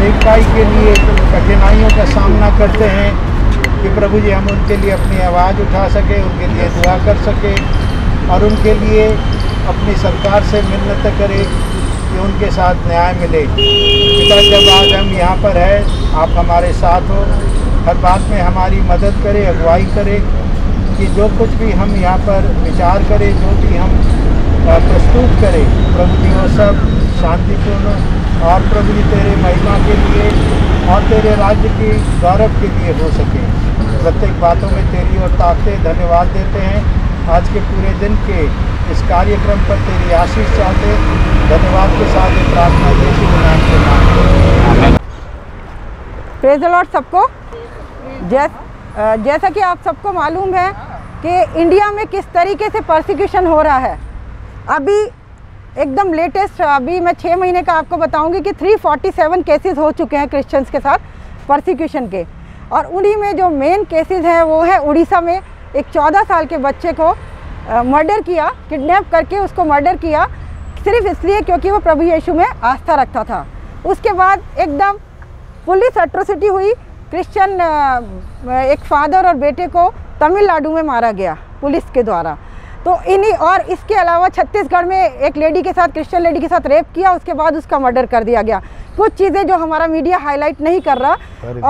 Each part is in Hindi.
एक भाई के लिए कठिनाइयों का सामना करते हैं कि प्रभु जी हम उनके लिए अपनी आवाज़ उठा सके, उनके लिए दुआ कर सके और उनके लिए अपनी सरकार से मिन्नत करें कि उनके साथ न्याय मिले। पिता, जब आज हम यहाँ पर है, आप हमारे साथ हो, हर बात में हमारी मदद करें, अगुवाई करें कि जो कुछ भी हम यहाँ पर विचार करें, जो भी हम प्रस्तुत करें, प्रभु जी वो सब शांतिपूर्ण और प्रभु जी तेरे महिमा के लिए और तेरे राज्य की गौरव के लिए हो सके। प्रत्येक बातों में तेरी ओर ताकते धन्यवाद देते हैं। आज के पूरे दिन के इस कार्यक्रम पर तेरी आशीष चाहते, धन्यवाद के साथ ये प्रार्थना यीशु के नाम से मांगते हैं। प्रेज़ द लॉर्ड सबको। जैसा कि आप सबको मालूम है कि इंडिया में किस तरीके से परसिक्यूशन हो रहा है। अभी एकदम लेटेस्ट, अभी मैं 6 महीने का आपको बताऊंगी कि 347 केसेस हो चुके हैं क्रिश्चियंस के साथ परसिक्यूशन के। और उन्हीं में जो मेन केसेस हैं वो है उड़ीसा में एक 14 साल के बच्चे को मर्डर किया, किडनैप करके उसको मर्डर किया सिर्फ इसलिए क्योंकि वो प्रभु यीशु में आस्था रखता था। उसके बाद एकदम पुलिस एट्रोसिटी हुई, क्रिश्चियन एक फादर और बेटे को तमिलनाडु में मारा गया पुलिस के द्वारा। तो इन्हीं और इसके अलावा छत्तीसगढ़ में एक लेडी के साथ, क्रिश्चियन लेडी के साथ रेप किया, उसके बाद उसका मर्डर कर दिया गया। कुछ चीज़ें जो हमारा मीडिया हाईलाइट नहीं कर रहा।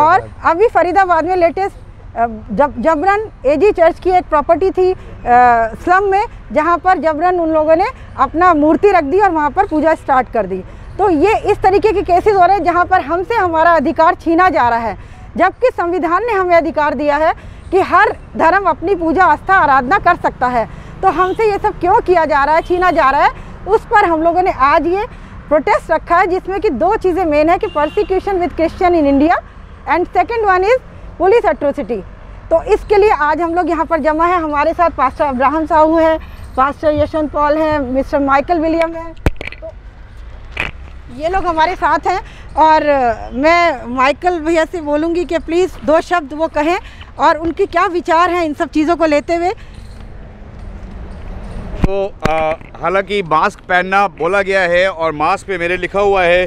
और अभी फरीदाबाद में लेटेस्ट जबरन एजी चर्च की एक प्रॉपर्टी थी स्लम में, जहां पर जबरन उन लोगों ने अपना मूर्ति रख दी और वहां पर पूजा स्टार्ट कर दी। तो ये इस तरीके के केसेस हो रहे हैं जहां पर हमसे हमारा अधिकार छीना जा रहा है, जबकि संविधान ने हमें अधिकार दिया है कि हर धर्म अपनी पूजा आस्था आराधना कर सकता है। तो हमसे ये सब क्यों किया जा रहा है, छीना जा रहा है, उस पर हम लोगों ने आज ये प्रोटेस्ट रखा है, जिसमें कि 2 चीज़ें मेन है कि persecution with Christian in India and second one is police atrocity. तो इसके लिए आज हम लोग यहाँ पर जमा है। हमारे साथ पास्टर अब्राहम साहू हैं, पास्टर यशवंत पॉल हैं, मिस्टर माइकल विलियम हैं, तो ये लोग हमारे साथ हैं। और मैं माइकल भैया से बोलूँगी कि प्लीज़ 2 शब्द वो कहें और उनके क्या विचार हैं इन सब चीज़ों को लेते हुए। तो हालांकि मास्क पहनना बोला गया है और मास्क पे मेरे लिखा हुआ है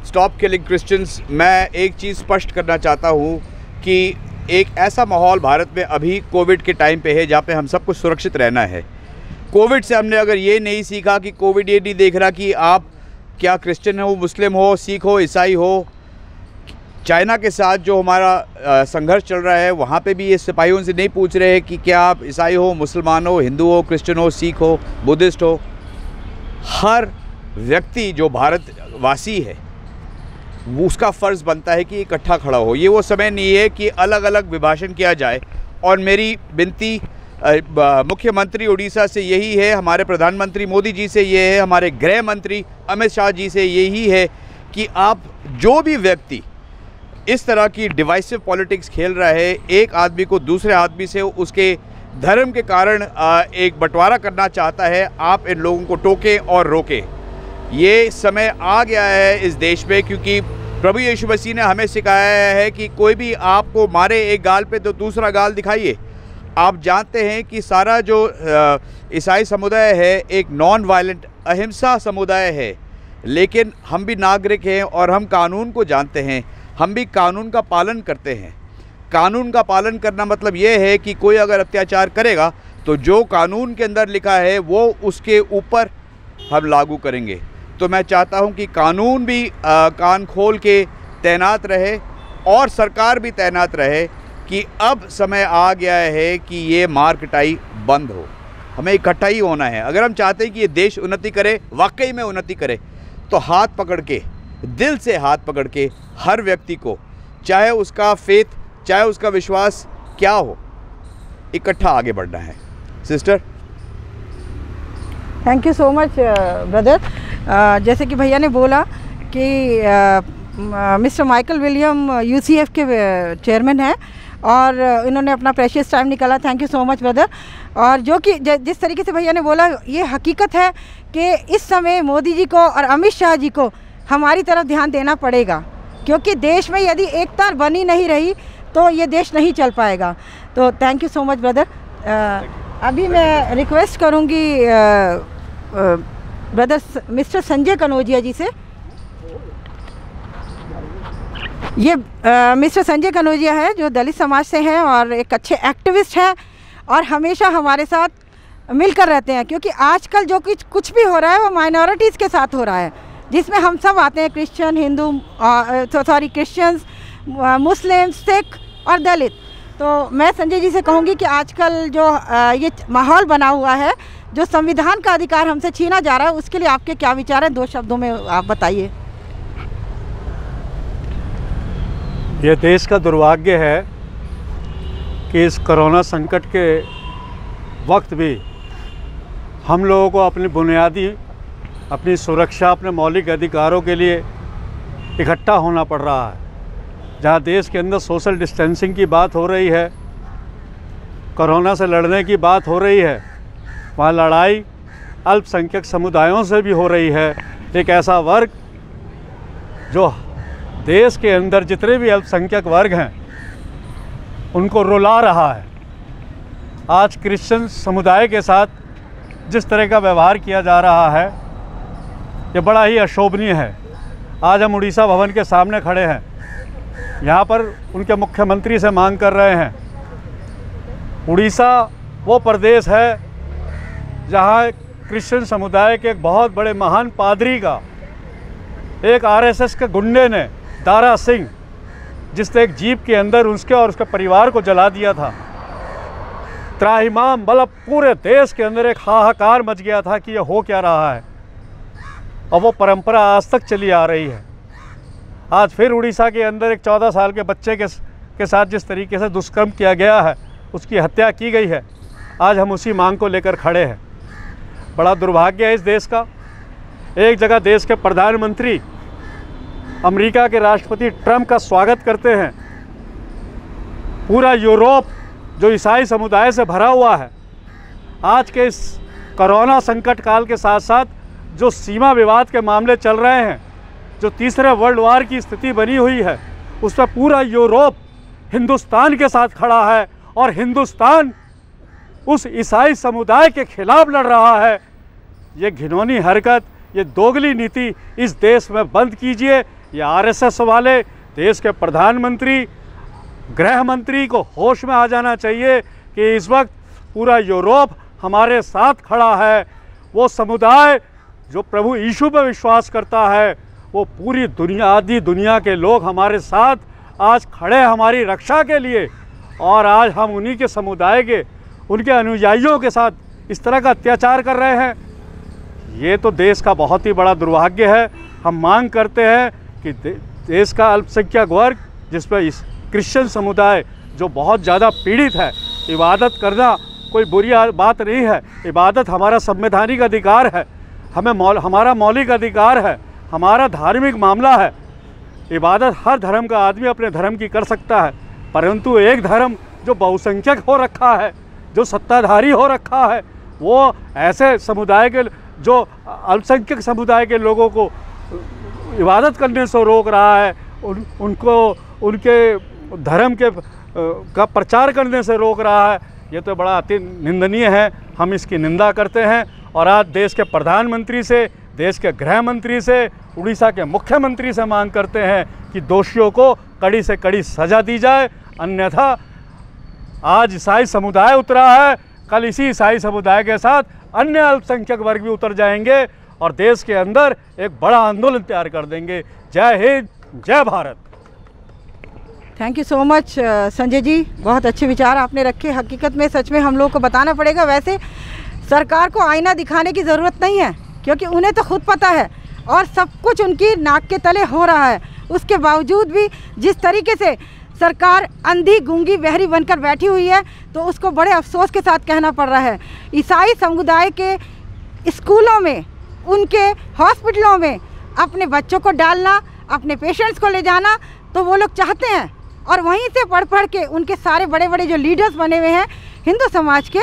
स्टॉप किलिंग क्रिश्चियंस। मैं एक चीज़ स्पष्ट करना चाहता हूँ कि एक ऐसा माहौल भारत में अभी कोविड के टाइम पे है जहाँ पे हम सबको सुरक्षित रहना है। कोविड से हमने अगर ये नहीं सीखा कि कोविड ये नहीं देख रहा कि आप क्या क्रिश्चियन हो, मुस्लिम हो, सिख हो, ईसाई हो। चाइना के साथ जो हमारा संघर्ष चल रहा है वहाँ पे भी ये सिपाहियों से नहीं पूछ रहे कि क्या आप ईसाई हो, मुसलमान हो, हिंदू हो, क्रिश्चियन हो, सिख हो, बुद्धिस्ट हो। हर व्यक्ति जो भारतवासी है वो उसका फ़र्ज़ बनता है कि इकट्ठा खड़ा हो। ये वो समय नहीं है कि अलग अलग विभाजन किया जाए। और मेरी विनती मुख्यमंत्री उड़ीसा से यही है, हमारे प्रधानमंत्री मोदी जी से ये है, हमारे गृह मंत्री अमित शाह जी से यही है कि आप जो भी व्यक्ति इस तरह की डिवाइसिव पॉलिटिक्स खेल रहा है, एक आदमी को दूसरे आदमी से उसके धर्म के कारण एक बंटवारा करना चाहता है, आप इन लोगों को टोकें और रोकें। ये समय आ गया है इस देश में, क्योंकि प्रभु यीशु मसीह ने हमें सिखाया है कि कोई भी आपको मारे एक गाल पे तो दूसरा गाल दिखाइए। आप जानते हैं कि सारा जो ईसाई समुदाय है एक नॉन वायलेंट अहिंसा समुदाय है, लेकिन हम भी नागरिक हैं और हम कानून को जानते हैं, हम भी कानून का पालन करते हैं। कानून का पालन करना मतलब ये है कि कोई अगर अत्याचार करेगा तो जो कानून के अंदर लिखा है वो उसके ऊपर हम लागू करेंगे। तो मैं चाहता हूं कि कानून भी कान खोल के तैनात रहे और सरकार भी तैनात रहे कि अब समय आ गया है कि ये मार कटाई बंद हो। हमें इकट्ठा ही होना है। अगर हम चाहते हैं कि ये देश उन्नति करे, वाकई में उन्नति करे, तो हाथ पकड़ के, दिल से हाथ पकड़ के हर व्यक्ति को, चाहे उसका फेथ, चाहे उसका विश्वास क्या हो, इकट्ठा आगे बढ़ना है। Sister, thank you so much brother. जैसे कि भैया ने बोला कि मिस्टर माइकल विलियम यूसीएफ के चेयरमैन हैं और इन्होंने अपना प्रेशियस टाइम निकाला। Thank you so much brother. और जो कि जिस तरीके से भैया ने बोला, ये हकीकत है कि इस समय मोदी जी को और अमित शाह जी को हमारी तरफ ध्यान देना पड़ेगा, क्योंकि देश में यदि एकता बनी नहीं रही तो ये देश नहीं चल पाएगा। तो thank you so much brother. अभी मैं रिक्वेस्ट करूँगी ब्रदर मिस्टर संजय कनौजिया जी से। ये मिस्टर संजय कनौजिया है जो दलित समाज से हैं और एक अच्छे एक्टिविस्ट हैं और हमेशा हमारे साथ मिलकर रहते हैं, क्योंकि आजकल जो कुछ भी हो रहा है वो माइनॉरिटीज़ के साथ हो रहा है, जिसमें हम सब आते हैं, क्रिश्चियन, हिंदू, क्रिश्चियंस, मुस्लिम, सिख और दलित। तो मैं संजय जी से कहूँगी कि आजकल जो ये माहौल बना हुआ है, जो संविधान का अधिकार हमसे छीना जा रहा है, उसके लिए आपके क्या विचार हैं? 2 शब्दों में आप बताइए। ये देश का दुर्भाग्य है कि इस कोरोना संकट के वक्त भी हम लोगों को अपनी सुरक्षा, अपने मौलिक अधिकारों के लिए इकट्ठा होना पड़ रहा है। जहाँ देश के अंदर सोशल डिस्टेंसिंग की बात हो रही है, कोरोना से लड़ने की बात हो रही है, वहाँ लड़ाई अल्पसंख्यक समुदायों से भी हो रही है। एक ऐसा वर्ग जो देश के अंदर जितने भी अल्पसंख्यक वर्ग हैं उनको रुला रहा है। आज क्रिश्चियन समुदाय के साथ जिस तरह का व्यवहार किया जा रहा है, ये बड़ा ही अशोभनीय है। आज हम उड़ीसा भवन के सामने खड़े हैं, यहाँ पर उनके मुख्यमंत्री से मांग कर रहे हैं। उड़ीसा वो प्रदेश है जहाँ क्रिश्चियन समुदाय के एक बहुत बड़े महान पादरी का एक आरएसएस के गुंडे ने, दारा सिंह, जिसने एक जीप के अंदर उसके और उसके परिवार को जला दिया था। त्राहिमाम मतलब पूरे देश के अंदर एक हाहाकार मच गया था कि ये हो क्या रहा है, और वो परंपरा आज तक चली आ रही है। आज फिर उड़ीसा के अंदर एक 14 साल के बच्चे के साथ जिस तरीके से दुष्कर्म किया गया है, उसकी हत्या की गई है। आज हम उसी मांग को लेकर खड़े हैं। बड़ा दुर्भाग्य है इस देश का। एक जगह देश के प्रधानमंत्री अमेरिका के राष्ट्रपति ट्रंप का स्वागत करते हैं, पूरा यूरोप जो ईसाई समुदाय से भरा हुआ है, आज के इस कोरोना संकट काल के साथ साथ जो सीमा विवाद के मामले चल रहे हैं, जो तीसरे वर्ल्ड वार की स्थिति बनी हुई है, उस पर पूरा यूरोप हिंदुस्तान के साथ खड़ा है और हिंदुस्तान उस ईसाई समुदाय के खिलाफ लड़ रहा है। ये घिनौनी हरकत, ये दोगली नीति इस देश में बंद कीजिए। ये आरएसएस वाले, देश के प्रधानमंत्री, गृह मंत्री को होश में आ जाना चाहिए कि इस वक्त पूरा यूरोप हमारे साथ खड़ा है। वो समुदाय जो प्रभु यीशु पर विश्वास करता है, वो पूरी दुनिया, आधी दुनिया के लोग हमारे साथ आज खड़े हमारी रक्षा के लिए। और आज हम उन्हीं के समुदाय के, उनके अनुयायियों के साथ इस तरह का अत्याचार कर रहे हैं। ये तो देश का बहुत ही बड़ा दुर्भाग्य है। हम मांग करते हैं कि देश का अल्पसंख्यक वर्ग, जिस पर इस क्रिश्चियन समुदाय जो बहुत ज़्यादा पीड़ित है, इबादत करना कोई बुरी बात नहीं है। इबादत हमारा संवैधानिक अधिकार है, हमारा मौलिक अधिकार है, हमारा धार्मिक मामला है। इबादत हर धर्म का आदमी अपने धर्म की कर सकता है, परंतु एक धर्म जो बहुसंख्यक हो रखा है, जो सत्ताधारी हो रखा है, वो ऐसे समुदाय के, जो अल्पसंख्यक समुदाय के लोगों को इबादत करने से रोक रहा है, उनको उनके धर्म के का प्रचार करने से रोक रहा है। ये तो बड़ा अति निंदनीय है। हम इसकी निंदा करते हैं और आज देश के प्रधानमंत्री से, देश के गृह मंत्री से, उड़ीसा के मुख्यमंत्री से मांग करते हैं कि दोषियों को कड़ी से कड़ी सज़ा दी जाए। अन्यथा आज ईसाई समुदाय उतरा है, कल इसी ईसाई समुदाय के साथ अन्य अल्पसंख्यक वर्ग भी उतर जाएंगे और देश के अंदर एक बड़ा आंदोलन तैयार कर देंगे। जय हिंद, जय Bharat. Thank you so much Sanjay ji, बहुत अच्छे विचार आपने रखे। हकीकत में सच में हम लोग को बताना पड़ेगा। वैसे सरकार को आईना दिखाने की ज़रूरत नहीं है, क्योंकि उन्हें तो खुद पता है और सब कुछ उनकी नाक के तले हो रहा है। उसके बावजूद भी जिस तरीके से सरकार अंधी गूंगी बहरी बनकर बैठी हुई है, तो उसको बड़े अफसोस के साथ कहना पड़ रहा है। ईसाई समुदाय के स्कूलों में, उनके हॉस्पिटलों में अपने बच्चों को डालना, अपने पेशेंट्स को ले जाना, तो वो लोग चाहते हैं। और वहीं से पढ़ के उनके सारे बड़े बड़े जो लीडर्स बने हुए हैं हिंदू समाज के,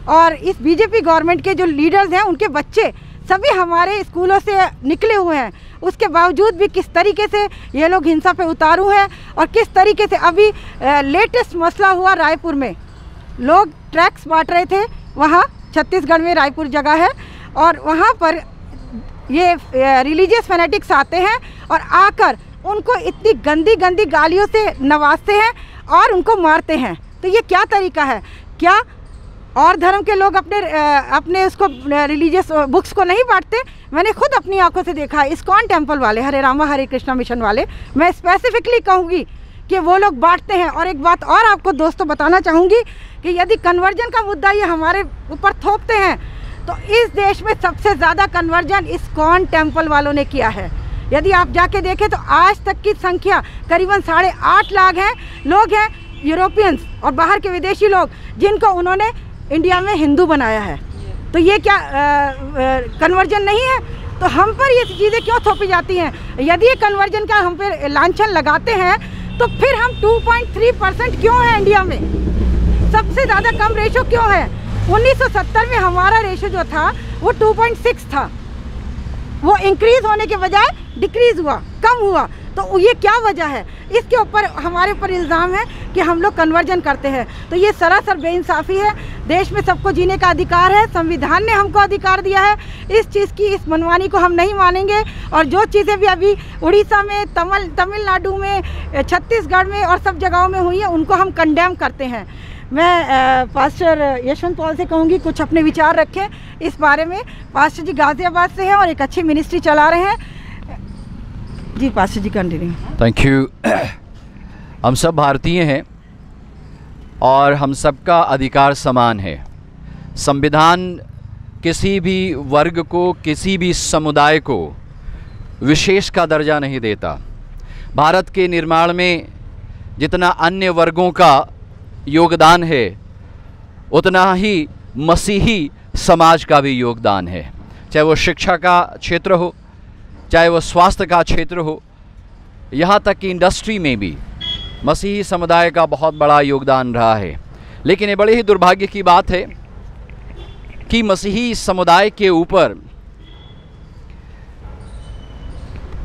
और इस बीजेपी गवर्नमेंट के जो लीडर्स हैं, उनके बच्चे सभी हमारे स्कूलों से निकले हुए हैं। उसके बावजूद भी किस तरीके से ये लोग हिंसा पे उतारू हैं, और किस तरीके से अभी लेटेस्ट मसला हुआ रायपुर में, लोग ट्रैक्स बांट रहे थे। वहाँ छत्तीसगढ़ में रायपुर जगह है, और वहाँ पर ये रिलीजियस फैनेटिक्स आते हैं और आकर उनको इतनी गंदी गंदी गालियों से नवाजते हैं और उनको मारते हैं। तो ये क्या तरीका है? क्या और धर्म के लोग अपने उसको रिलीजियस बुक्स को नहीं बांटते? मैंने खुद अपनी आंखों से देखा है, इस्कॉन टेम्पल वाले, हरे रामा हरे कृष्णा मिशन वाले, मैं स्पेसिफिकली कहूँगी कि वो लोग बांटते हैं। और एक बात और आपको दोस्तों बताना चाहूँगी कि यदि कन्वर्जन का मुद्दा ये हमारे ऊपर थोपते हैं तो इस देश में सबसे ज़्यादा कन्वर्जन इस्कॉन टेम्पल वालों ने किया है। यदि आप जाके देखें तो आज तक की संख्या करीबन 8.5 लाख लोग हैं यूरोपियंस और बाहर के विदेशी लोग, जिनको उन्होंने इंडिया में हिंदू बनाया है। तो ये क्या कन्वर्जन नहीं है? तो हम पर ये चीज़ें क्यों थोपी जाती हैं? यदि ये कन्वर्जन का हम पर लांछन लगाते हैं तो फिर हम 2.3% क्यों हैं इंडिया में? सबसे ज़्यादा कम रेशो क्यों है? 1970 में हमारा रेशो जो था वो 2.6 था, वो इंक्रीज होने के बजाय डिक्रीज हुआ, कम हुआ। तो ये क्या वजह है? इसके ऊपर हमारे ऊपर इल्ज़ाम है कि हम लोग कन्वर्जन करते हैं। तो ये सरासर बेइंसाफ़ी है। देश में सबको जीने का अधिकार है, संविधान ने हमको अधिकार दिया है। इस चीज़ की, इस मनमानी को हम नहीं मानेंगे। और जो चीज़ें भी अभी उड़ीसा में, तमिलनाडु में, छत्तीसगढ़ में और सब जगहों में हुई है, उनको हम कंडेम करते हैं। मैं पास्टर यशवंत पॉल से कहूँगी कुछ अपने विचार रखें इस बारे में। पास्टर जी गाज़ियाबाद से हैं और एक अच्छी मिनिस्ट्री चला रहे हैं। जी pastor ji continue. Thank you. हम सब भारतीय हैं और हम सबका अधिकार समान है। संविधान किसी भी वर्ग को, किसी भी समुदाय को विशेष का दर्जा नहीं देता। भारत के निर्माण में जितना अन्य वर्गों का योगदान है उतना ही मसीही समाज का भी योगदान है। चाहे वो शिक्षा का क्षेत्र हो, चाहे वो स्वास्थ्य का क्षेत्र हो, यहाँ तक कि इंडस्ट्री में भी मसीही समुदाय का बहुत बड़ा योगदान रहा है। लेकिन ये बड़े ही दुर्भाग्य की बात है कि मसीही समुदाय के ऊपर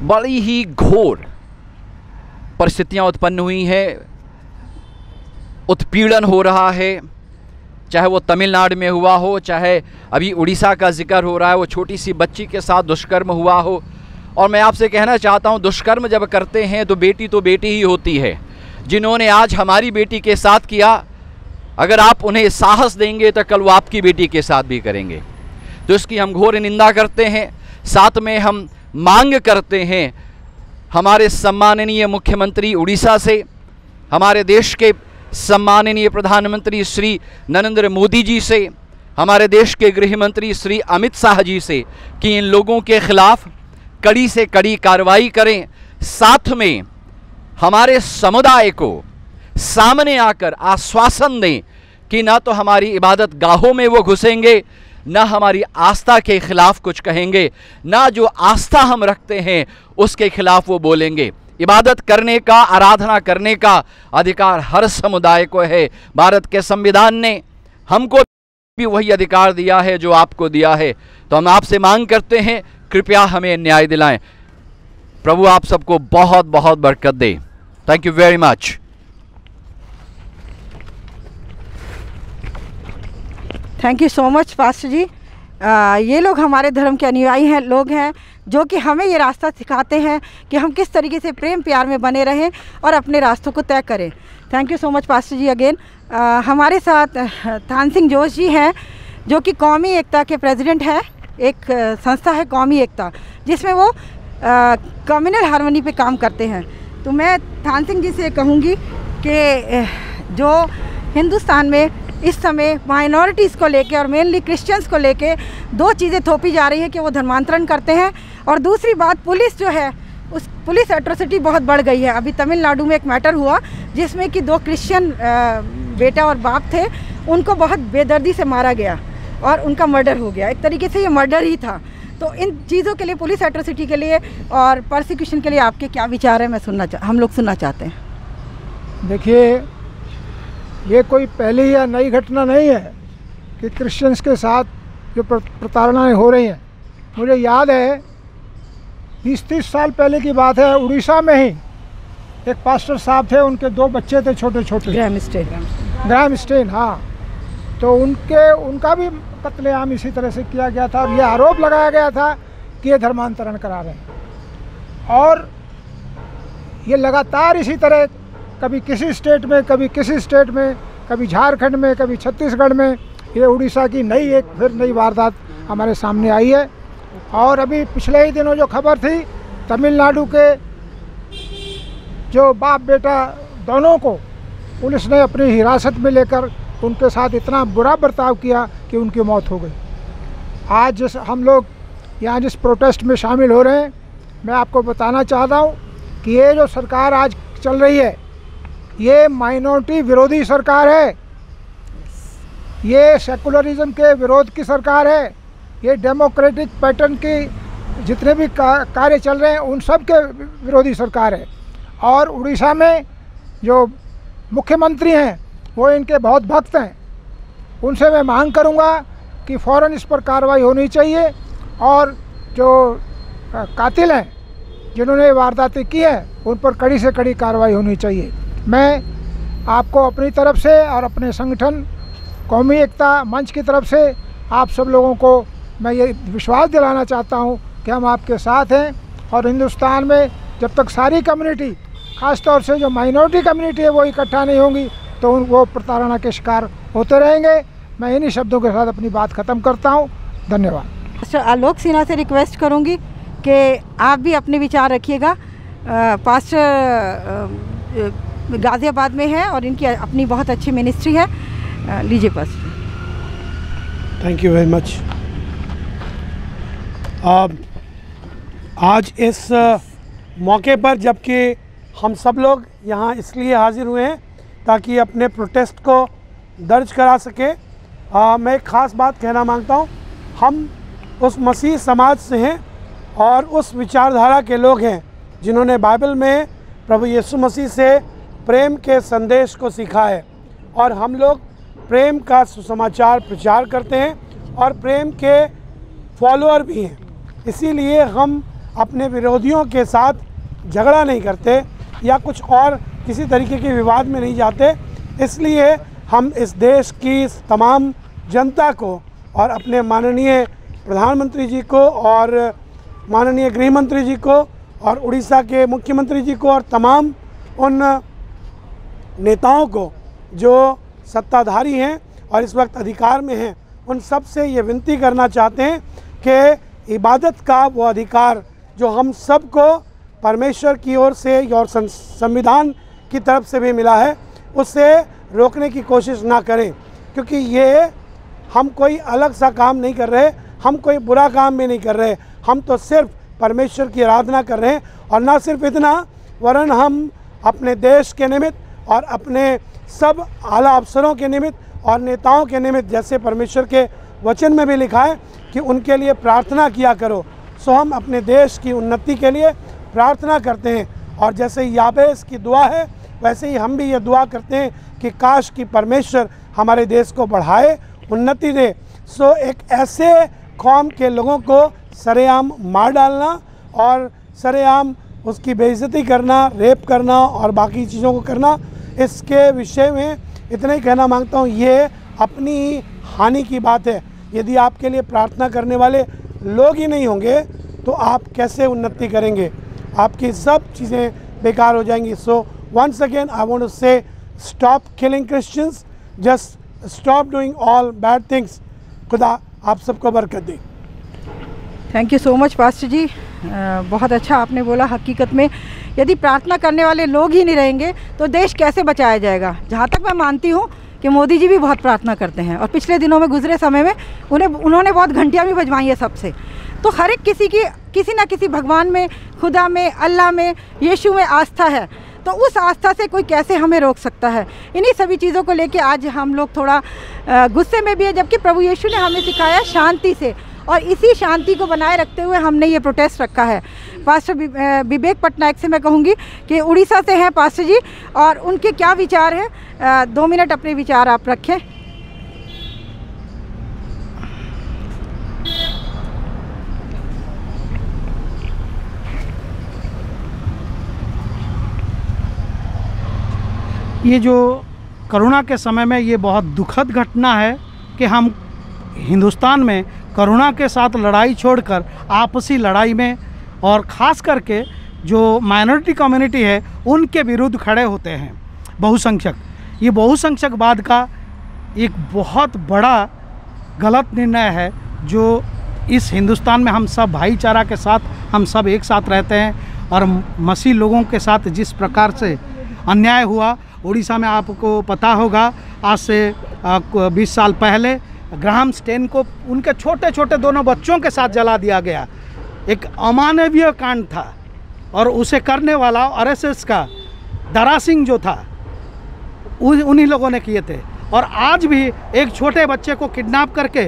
बड़ी ही घोर परिस्थितियाँ उत्पन्न हुई हैं, उत्पीड़न हो रहा है। चाहे वो तमिलनाडु में हुआ हो, चाहे अभी उड़ीसा का जिक्र हो रहा है, वो छोटी सी बच्ची के साथ दुष्कर्म हुआ हो। और मैं आपसे कहना चाहता हूँ, दुष्कर्म जब करते हैं तो बेटी ही होती है। जिन्होंने आज हमारी बेटी के साथ किया, अगर आप उन्हें साहस देंगे तो कल वो आपकी बेटी के साथ भी करेंगे। तो इसकी हम घोर निंदा करते हैं। साथ में हम मांग करते हैं हमारे सम्माननीय मुख्यमंत्री उड़ीसा से, हमारे देश के सम्माननीय प्रधानमंत्री श्री नरेंद्र मोदी जी से, हमारे देश के गृह मंत्री श्री अमित शाह जी से कि इन लोगों के खिलाफ कड़ी से कड़ी कार्रवाई करें। साथ में हमारे समुदाय को सामने आकर आश्वासन दें कि ना तो हमारी इबादत गाहों में वो घुसेंगे, ना हमारी आस्था के खिलाफ कुछ कहेंगे, ना जो आस्था हम रखते हैं उसके खिलाफ वो बोलेंगे। इबादत करने का, आराधना करने का अधिकार हर समुदाय को है। भारत के संविधान ने हमको भी वही अधिकार दिया है जो आपको दिया है। तो हम आपसे मांग करते हैं, कृपया हमें न्याय दिलाएं। प्रभु आप सबको बहुत बहुत बरकत दे। Thank you very much. Thank you so much pastor ji. ये लोग हमारे धर्म के अनुयायी हैं, लोग हैं जो कि हमें ये रास्ता सिखाते हैं कि हम किस तरीके से प्रेम प्यार में बने रहें और अपने रास्तों को तय करें। Thank you so much pastor ji again. हमारे साथ थान सिंह जोश जी हैं जो कि कौमी एकता के प्रेसिडेंट हैं। एक संस्था है कौमी एकता, जिसमें वो कम्युनल हार्मनी पे काम करते हैं। तो मैं थान सिंह जी से कहूँगी कि जो हिंदुस्तान में इस समय माइनॉरिटीज़ को लेके और मेनली क्रिश्चियंस को लेके दो चीज़ें थोपी जा रही हैं कि वो धर्मांतरण करते हैं, और दूसरी बात पुलिस जो है उस पुलिस एट्रोसिटी बहुत बढ़ गई है। अभी तमिलनाडु में एक मैटर हुआ जिसमें कि 2 क्रिश्चियन बेटा और बाप थे, उनको बहुत बेदर्दी से मारा गया और उनका मर्डर हो गया। एक तरीके से ये मर्डर ही था। तो इन चीज़ों के लिए, पुलिस एट्रोसिटी के लिए और परसिक्यूशन के लिए आपके क्या विचार है, मैं हम लोग सुनना चाहते हैं। देखिए, ये कोई पहली या नई घटना नहीं है कि क्रिश्चियंस के साथ जो प्रताड़नाएँ हो रही हैं। मुझे याद है 20-30 साल पहले की बात है, उड़ीसा में ही एक पास्टर साहब थे, उनके 2 बच्चे थे छोटे छोटे, ग्राहम स्टेन, हाँ। तो उनका भी कत्लेआम इसी तरह से किया गया था और ये आरोप लगाया गया था कि ये धर्मांतरण करा रहे हैं। और ये लगातार इसी तरह कभी किसी स्टेट में, कभी किसी स्टेट में, कभी झारखंड में, कभी छत्तीसगढ़ में, ये उड़ीसा की फिर नई वारदात हमारे सामने आई है। और अभी पिछले ही दिनों जो खबर थी, तमिलनाडु के जो बाप बेटा दोनों को पुलिस ने अपनी हिरासत में लेकर उनके साथ इतना बुरा बर्ताव किया कि उनकी मौत हो गई। आज जिस हम लोग यहाँ जिस प्रोटेस्ट में शामिल हो रहे हैं, मैं आपको बताना चाहता हूँ कि ये जो सरकार आज चल रही है, ये माइनॉरिटी विरोधी सरकार है, ये सेकुलरिज्म के विरोध की सरकार है, ये डेमोक्रेटिक पैटर्न की जितने भी कार्य चल रहे हैं उन सब के विरोधी सरकार है। और उड़ीसा में जो मुख्यमंत्री हैं वो इनके बहुत भक्त हैं। उनसे मैं मांग करूंगा कि फ़ौरन इस पर कार्रवाई होनी चाहिए और जो कातिल हैं जिन्होंने वारदातें की हैं उन पर कड़ी से कड़ी कार्रवाई होनी चाहिए। मैं आपको अपनी तरफ से और अपने संगठन कौमी एकता मंच की तरफ से आप सब लोगों को मैं ये विश्वास दिलाना चाहता हूँ कि हम आपके साथ हैं। और हिंदुस्तान में जब तक सारी कम्युनिटी, ख़ास तौर से जो माइनॉरिटी कम्युनिटी है वो इकट्ठा नहीं होंगी तो वो प्रताड़ना के शिकार होते रहेंगे। मैं इन्हीं शब्दों के साथ अपनी बात ख़त्म करता हूँ। धन्यवाद। पास्टर आलोक सिन्हा से रिक्वेस्ट करूँगी कि आप भी अपने विचार रखिएगा। पास्टर गाज़ियाबाद में है और इनकी अपनी बहुत अच्छी मिनिस्ट्री है। लीजिए pastor. Thank you very much. आज इस मौके पर जबकि हम सब लोग यहाँ इसलिए हाज़िर हुए हैं ताकि अपने प्रोटेस्ट को दर्ज करा सके, मैं एक ख़ास बात कहना मांगता हूँ। हम उस मसीह समाज से हैं और उस विचारधारा के लोग हैं जिन्होंने बाइबल में प्रभु यीशु मसीह से प्रेम के संदेश को सीखा है। और हम लोग प्रेम का सुसमाचार प्रचार करते हैं और प्रेम के फॉलोअर भी हैं। इसीलिए हम अपने विरोधियों के साथ झगड़ा नहीं करते या कुछ और किसी तरीके के विवाद में नहीं जाते। इसलिए हम इस देश की तमाम जनता को और अपने माननीय प्रधानमंत्री जी को और माननीय गृह मंत्री जी को और उड़ीसा के मुख्यमंत्री जी को और तमाम उन नेताओं को जो सत्ताधारी हैं और इस वक्त अधिकार में हैं, उन सब से ये विनती करना चाहते हैं कि इबादत का वो अधिकार जो हम सबको परमेश्वर की ओर से और संविधान की तरफ से भी मिला है, उससे रोकने की कोशिश ना करें। क्योंकि ये हम कोई अलग सा काम नहीं कर रहे, हम कोई बुरा काम भी नहीं कर रहे, हम तो सिर्फ परमेश्वर की आराधना कर रहे हैं। और ना सिर्फ इतना, वरन हम अपने देश के निमित्त और अपने सब आला अफसरों के निमित्त और नेताओं के निमित्त, जैसे परमेश्वर के वचन में भी लिखा है कि उनके लिए प्रार्थना किया करो। सो हम अपने देश की उन्नति के लिए प्रार्थना करते हैं। और जैसे याबेस की दुआ है, वैसे ही हम भी ये दुआ करते हैं कि काश कि परमेश्वर हमारे देश को बढ़ाए, उन्नति दे। सो एक ऐसे कौम के लोगों को सरेआम मार डालना और सरेआम उसकी बेइज्जती करना, रेप करना और बाकी चीज़ों को करना, इसके विषय में इतना ही कहना मांगता हूँ, ये अपनी हानि की बात है। यदि आपके लिए प्रार्थना करने वाले लोग ही नहीं होंगे तो आप कैसे उन्नति करेंगे? आपकी सब चीज़ें बेकार हो जाएंगी। So once again I want to say stop killing Christians, just stop doing all bad things. खुदा आप सबको बरकत दे। Thank you so much pastor ji. बहुत अच्छा आपने बोला। हकीकत में यदि प्रार्थना करने वाले लोग ही नहीं रहेंगे तो देश कैसे बचाया जाएगा? जहाँ तक मैं मानती हूँ कि मोदी जी भी बहुत प्रार्थना करते हैं और पिछले दिनों में गुजरे समय में उन्होंने बहुत घंटियाँ भी बजवाई है सबसे। तो हर एक किसी की किसी ना किसी भगवान में, खुदा में, अल्लाह में, यीशु में आस्था है। तो उस आस्था से कोई कैसे हमें रोक सकता है? इन्हीं सभी चीज़ों को लेके आज हम लोग थोड़ा गुस्से में भी है, जबकि प्रभु यीशु ने हमें सिखाया शांति से, और इसी शांति को बनाए रखते हुए हमने ये प्रोटेस्ट रखा है। पास्टर विवेक पटनायक से मैं कहूँगी कि उड़ीसा से हैं पास्टर जी, और उनके क्या विचार हैं। 2 मिनट अपने विचार आप रखें। ये जो कोरोना के समय में ये बहुत दुखद घटना है कि हम हिंदुस्तान में कोरोना के साथ लड़ाई छोड़कर आपसी लड़ाई में और ख़ास करके जो माइनॉरिटी कम्युनिटी है उनके विरुद्ध खड़े होते हैं। बहुसंख्यक, ये बहुसंख्यकवाद का एक बहुत बड़ा गलत निर्णय है जो इस हिंदुस्तान में हम सब भाईचारा के साथ हम सब एक साथ रहते हैं। और मसीह लोगों के साथ जिस प्रकार से अन्याय हुआ उड़ीसा में, आपको पता होगा आज से 20 साल पहले ग्राहम स्टेन को उनके छोटे छोटे दोनों बच्चों के साथ जला दिया गया। एक अमानवीय कांड था और उसे करने वाला आरएसएस का दारा सिंह जो था उन्हीं लोगों ने किए थे। और आज भी एक छोटे बच्चे को किडनैप करके,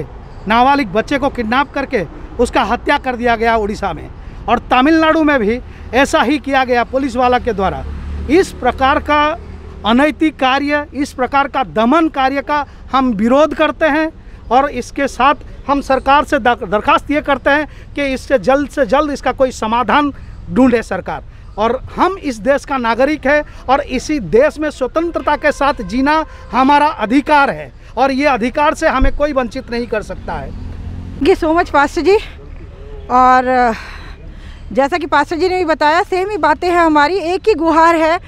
नाबालिग बच्चे को किडनैप करके उसका हत्या कर दिया गया उड़ीसा में। और तमिलनाडु में भी ऐसा ही किया गया पुलिस वाला के द्वारा। इस प्रकार का अनैतिक कार्य, इस प्रकार का दमन कार्य का हम विरोध करते हैं और इसके साथ हम सरकार से दरखास्त ये करते हैं कि इससे जल्द से जल्द इसका कोई समाधान ढूंढे सरकार। और हम इस देश का नागरिक है और इसी देश में स्वतंत्रता के साथ जीना हमारा अधिकार है और ये अधिकार से हमें कोई वंचित नहीं कर सकता है। Thank you so much pastor ji. और जैसा कि पास्टर जी ने भी बताया, सेम ही बातें हैं हमारी। एक ही गुहार है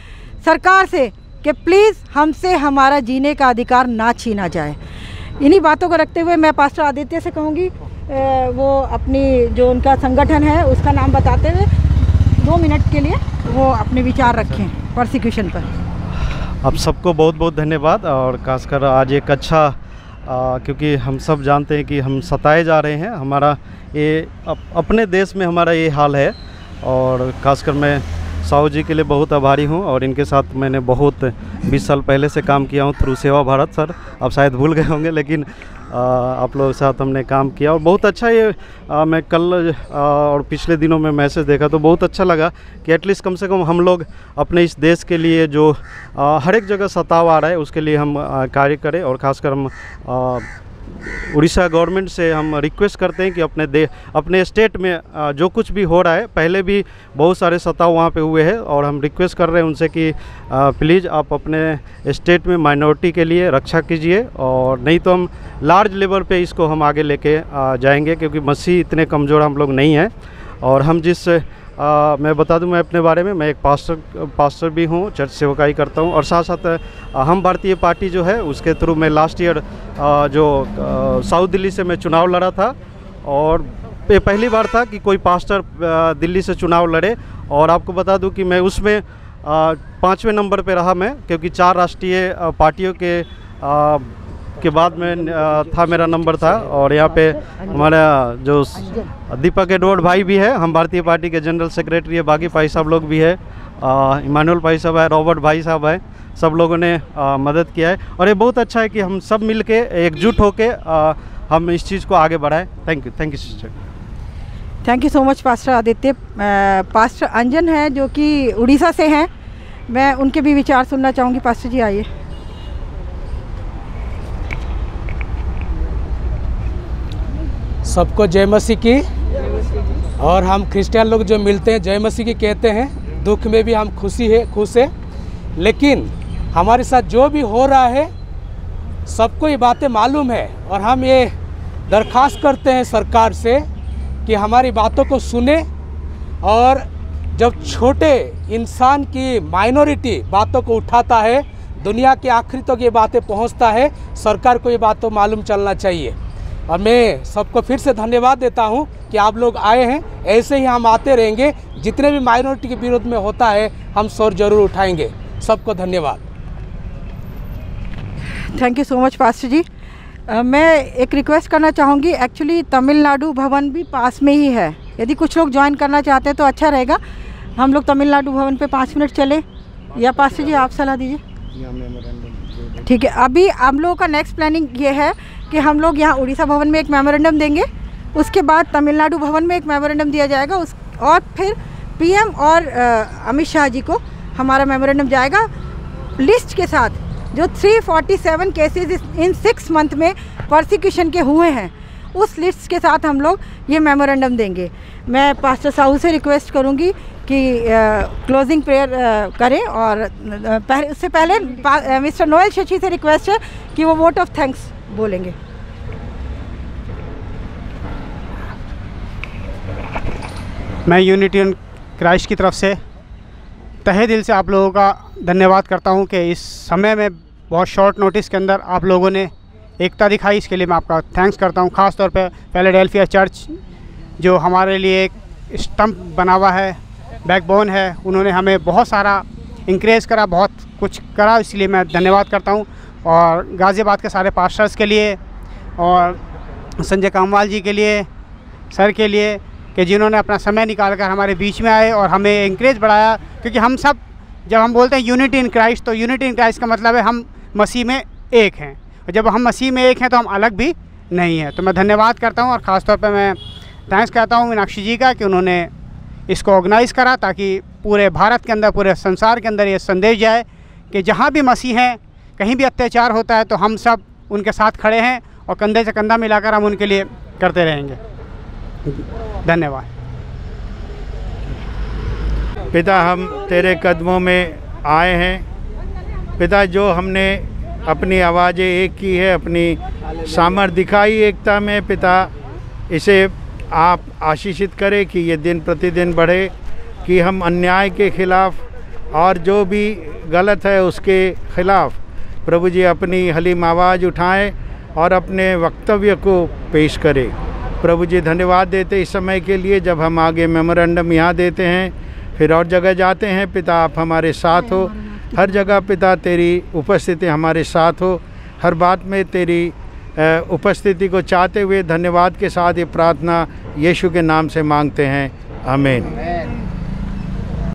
सरकार से कि प्लीज़ हमसे हमारा जीने का अधिकार ना छीना जाए। इन्हीं बातों को रखते हुए मैं पास्टर आदित्य से कहूँगी वो अपनी जो उनका संगठन है उसका नाम बताते हुए 2 मिनट के लिए वो अपने विचार रखें परसिक्यूशन पर। आप सबको बहुत बहुत धन्यवाद। और खासकर आज एक अच्छा क्योंकि हम सब जानते हैं कि हम सताए जा रहे हैं, हमारा ये अपने देश में हमारा ये हाल है। और खासकर मैं साहू जी के लिए बहुत आभारी हूँ और इनके साथ मैंने बहुत 20 साल पहले से काम किया हूँ थ्रू सेवा भारत। सर आप शायद भूल गए होंगे, लेकिन आप लोगों के साथ हमने काम किया और बहुत अच्छा ये मैं कल और पिछले दिनों में मैसेज देखा तो बहुत अच्छा लगा कि एटलीस्ट कम से कम हम लोग अपने इस देश के लिए जो हर एक जगह सताव आ रहा है उसके लिए हम कार्य करें। और ख़ासकर हम उड़ीसा गवर्नमेंट से हम रिक्वेस्ट करते हैं कि अपने स्टेट में जो कुछ भी हो रहा है, पहले भी बहुत सारे सताव वहाँ पे हुए हैं और हम रिक्वेस्ट कर रहे हैं उनसे कि प्लीज़ आप अपने स्टेट में माइनॉरिटी के लिए रक्षा कीजिए। और नहीं तो हम लार्ज लेवल पे इसको हम आगे लेके जाएंगे क्योंकि मसीह इतने कमज़ोर हम लोग नहीं हैं। और हम जिस मैं बता दूं मैं अपने बारे में, मैं एक पास्टर भी हूं, चर्च सेवकाई करता हूं और साथ साथ हम भारतीय पार्टी जो है उसके थ्रू मैं लास्ट ईयर जो साउथ दिल्ली से मैं चुनाव लड़ा था और ये पहली बार था कि कोई पास्टर दिल्ली से चुनाव लड़े। और आपको बता दूं कि मैं उसमें 5वें नंबर पे रहा मैं, क्योंकि 4 राष्ट्रीय पार्टियों के बाद में था मेरा नंबर था। और यहाँ पे हमारा जो दीपक एडवर्ड भाई भी है, हम भारतीय पार्टी के जनरल सेक्रेटरी है, बाकी भाई साहब लोग भी है, इमानुअल भाई साहब है, रॉबर्ट भाई साहब है, सब लोगों ने मदद किया है। और ये बहुत अच्छा है कि हम सब मिलके एकजुट होके हम इस चीज़ को आगे बढ़ाएं। Thank you sister. Thank you so much pastor Aditya. Pastor Anjan है जो कि उड़ीसा से हैं, मैं उनके भी विचार सुनना चाहूँगी। पास्टर जी आइए। सबको जय मसीह की। और हम क्रिश्चियन लोग जो मिलते हैं जय मसीह की कहते हैं। दुख में भी हम खुश है। लेकिन हमारे साथ जो भी हो रहा है सबको ये बातें मालूम है और हम ये दरख्वास्त करते हैं सरकार से कि हमारी बातों को सुने। और जब छोटे इंसान की माइनॉरिटी बातों को उठाता है, दुनिया के आखिरी तक ये बातें पहुंचता है, सरकार को ये बातों मालूम चलना चाहिए। और मैं सबको फिर से धन्यवाद देता हूं कि आप लोग आए हैं। ऐसे ही हम आते रहेंगे, जितने भी माइनॉरिटी के विरोध में होता है हम स्वर जरूर उठाएंगे। सबको धन्यवाद। Thank you so much pastor ji. मैं एक रिक्वेस्ट करना चाहूँगी। एक्चुअली तमिलनाडु भवन भी पास में ही है, यदि कुछ लोग ज्वाइन करना चाहते हैं तो अच्छा रहेगा। हम लोग तमिलनाडु भवन पे 5 मिनट चले, या पास्टर जी आप सलाह दीजिए। ठीक है, अभी हम लोगों का नेक्स्ट प्लानिंग ये है कि हम लोग यहाँ उड़ीसा भवन में एक मेमोरेंडम देंगे, उसके बाद तमिलनाडु भवन में एक मेमोरेंडम दिया जाएगा, और फिर पीएम और अमित शाह जी को हमारा मेमोरेंडम जाएगा लिस्ट के साथ, जो 347 केसेस इन 6 मंथ में परसिक्यूशन के हुए हैं, उस लिस्ट के साथ हम लोग ये मेमोरेंडम देंगे। मैं पास्टर साहू से रिक्वेस्ट करूँगी कि क्लोजिंग प्रेयर करें, और उससे पहले मिस्टर नोएल शशि से रिक्वेस्ट है कि वो वोट ऑफ थैंक्स बोलेंगे। मैं यूनिटियन क्राइस्ट की तरफ से तहे दिल से आप लोगों का धन्यवाद करता हूं कि इस समय में बहुत शॉर्ट नोटिस के अंदर आप लोगों ने एकता दिखाई। इसके लिए मैं आपका थैंक्स करता हूं। ख़ास तौर पे फिलाडेल्फिया चर्च जो हमारे लिए एक स्टम्प बना हुआ है, बैकबोन है, उन्होंने हमें बहुत सारा इंकरेज करा, बहुत कुछ करा, इसलिए मैं धन्यवाद करता हूं। और गाज़ियाबाद के सारे पास्टर्स के लिए और संजय कामवाल जी के लिए, सर के लिए, कि जिन्होंने अपना समय निकाल कर हमारे बीच में आए और हमें इंकरेज बढ़ाया। क्योंकि हम सब जब हम बोलते हैं यूनिटी इन क्राइस्ट, तो यूनिटी इन क्राइस्ट का मतलब है हम मसीह में एक हैं, और जब हम मसीह में एक हैं तो हम अलग भी नहीं हैं। तो मैं धन्यवाद करता हूं और ख़ास तौर पे मैं थैंक्स कहता हूं मीनाक्षी जी का कि उन्होंने इसको ऑर्गेनाइज़ करा, ताकि पूरे भारत के अंदर, पूरे संसार के अंदर ये संदेश जाए कि जहाँ भी मसीह हैं, कहीं भी अत्याचार होता है तो हम सब उनके साथ खड़े हैं और कंधे से कंधा मिलाकर हम उनके लिए करते रहेंगे। धन्यवाद। पिता, हम तेरे कदमों में आए हैं पिता। जो हमने अपनी आवाज़ें एक की है, अपनी सामर्थ दिखाई एकता में पिता, इसे आप आशीषित करें कि ये दिन प्रतिदिन बढ़े, कि हम अन्याय के ख़िलाफ़ और जो भी गलत है उसके ख़िलाफ़ प्रभु जी अपनी हलीम आवाज़ उठाएं और अपने वक्तव्य को पेश करें। प्रभु जी धन्यवाद देते इस समय के लिए, जब हम आगे मेमोरेंडम यहाँ देते हैं, फिर और जगह जाते हैं पिता, आप हमारे साथ हो हर जगह पिता, तेरी उपस्थिति हमारे साथ हो हर बात में, तेरी उपस्थिति को चाहते हुए धन्यवाद के साथ ये प्रार्थना यीशु के नाम से मांगते हैं, आमीन।